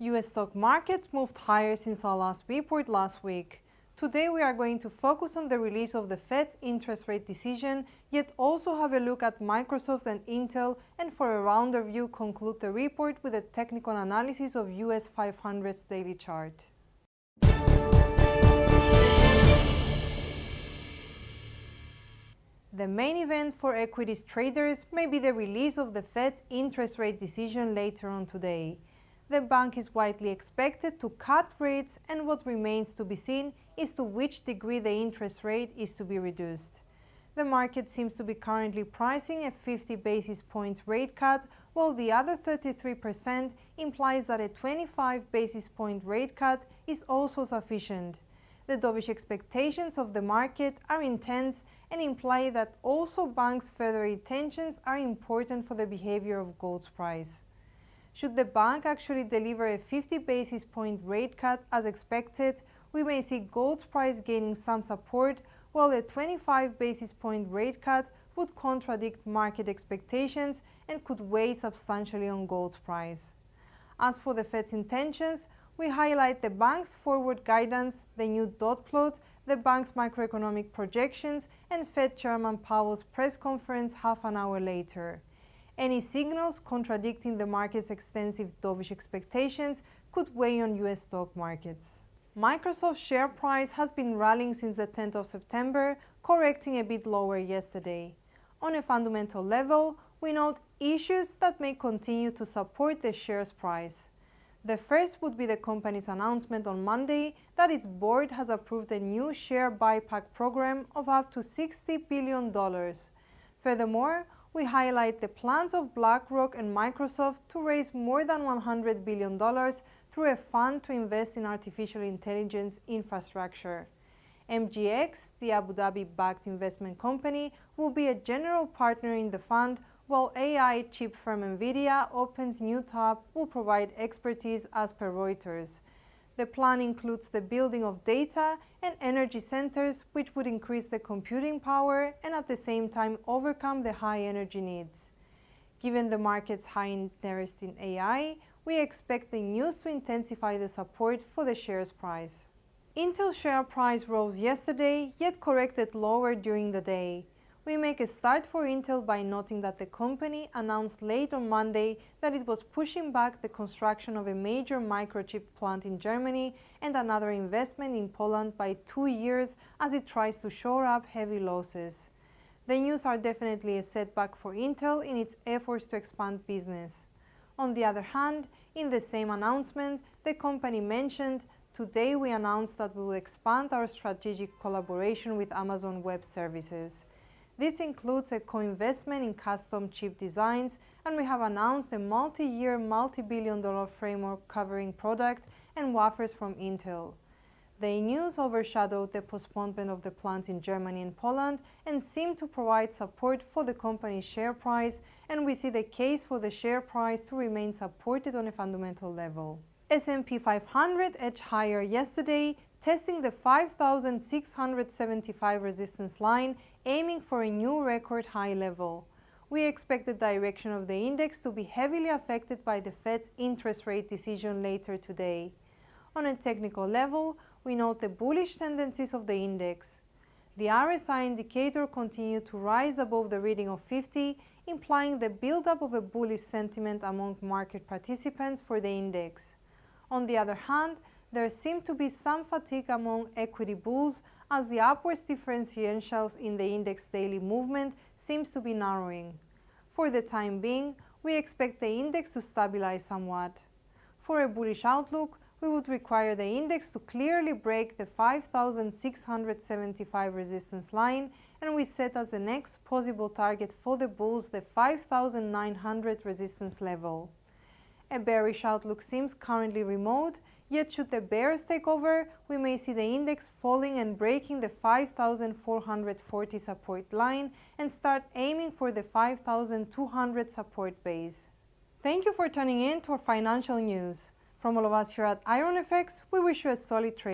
US stock markets moved higher since our last report last week. Today we are going to focus on the release of the Fed's interest rate decision, yet also have a look at Microsoft and Intel, and for a rounder view conclude the report with a technical analysis of US 500's daily chart. The main event for equities traders may be the release of the Fed's interest rate decision later on today. The bank is widely expected to cut rates, and what remains to be seen is to which degree the interest rate is to be reduced. The market seems to be currently pricing a 50 basis points rate cut, while the other 33% implies that a 25 basis point rate cut is also sufficient. The dovish expectations of the market are intense and imply that also banks' further intentions are important for the behavior of gold's price. Should the bank actually deliver a 50 basis point rate cut as expected, we may see gold's price gaining some support, while a 25 basis point rate cut would contradict market expectations and could weigh substantially on gold's price. As for the Fed's intentions, we highlight the bank's forward guidance, the new dot plot, the bank's macroeconomic projections, and Fed Chairman Powell's press conference half an hour later. Any signals contradicting the market's extensive dovish expectations could weigh on US stock markets. Microsoft's share price has been rallying since the 10th of September, correcting a bit lower yesterday. On a fundamental level, we note issues that may continue to support the share's price. The first would be the company's announcement on Monday that its board has approved a new share buyback program of up to $60 billion. Furthermore, we highlight the plans of BlackRock and Microsoft to raise more than $100 billion through a fund to invest in artificial intelligence infrastructure. MGX, the Abu Dhabi-backed investment company, will be a general partner in the fund, while AI chip firm NVIDIA Open's new tab will provide expertise as per Reuters. The plan includes the building of data and energy centers, which would increase the computing power and at the same time overcome the high energy needs. Given the market's high interest in AI, we expect the news to intensify the support for the share's price. Intel's share price rose yesterday, yet corrected lower during the day. We make a start for Intel by noting that the company announced late on Monday that it was pushing back the construction of a major microchip plant in Germany and another investment in Poland by 2 years as it tries to shore up heavy losses. The news are definitely a setback for Intel in its efforts to expand business. On the other hand, in the same announcement, the company mentioned, "Today we announced that we will expand our strategic collaboration with Amazon Web Services. This includes a co-investment in custom chip designs, and we have announced a multi-year, multi-billion-dollar framework covering product and wafers from Intel." The news overshadowed the postponement of the plants in Germany and Poland and seemed to provide support for the company's share price, and we see the case for the share price to remain supported on a fundamental level. S&P 500 edged higher yesterday, testing the 5,675 resistance line, aiming for a new record high level. We expect the direction of the index to be heavily affected by the Fed's interest rate decision later today. On a technical level, we note the bullish tendencies of the index. The RSI indicator continued to rise above the reading of 50, implying the buildup of a bullish sentiment among market participants for the index. On the other hand, there seemed to be some fatigue among equity bulls as the upwards differentials in the index daily movement seems to be narrowing. For the time being, we expect the index to stabilize somewhat. For a bullish outlook, we would require the index to clearly break the 5,675 resistance line, and we set as the next possible target for the bulls the 5,900 resistance level. A bearish outlook seems currently remote, yet should the bears take over, we may see the index falling and breaking the 5,440 support line and start aiming for the 5,200 support base. Thank you for tuning in to our financial news. From all of us here at IronFX, we wish you a solid trade.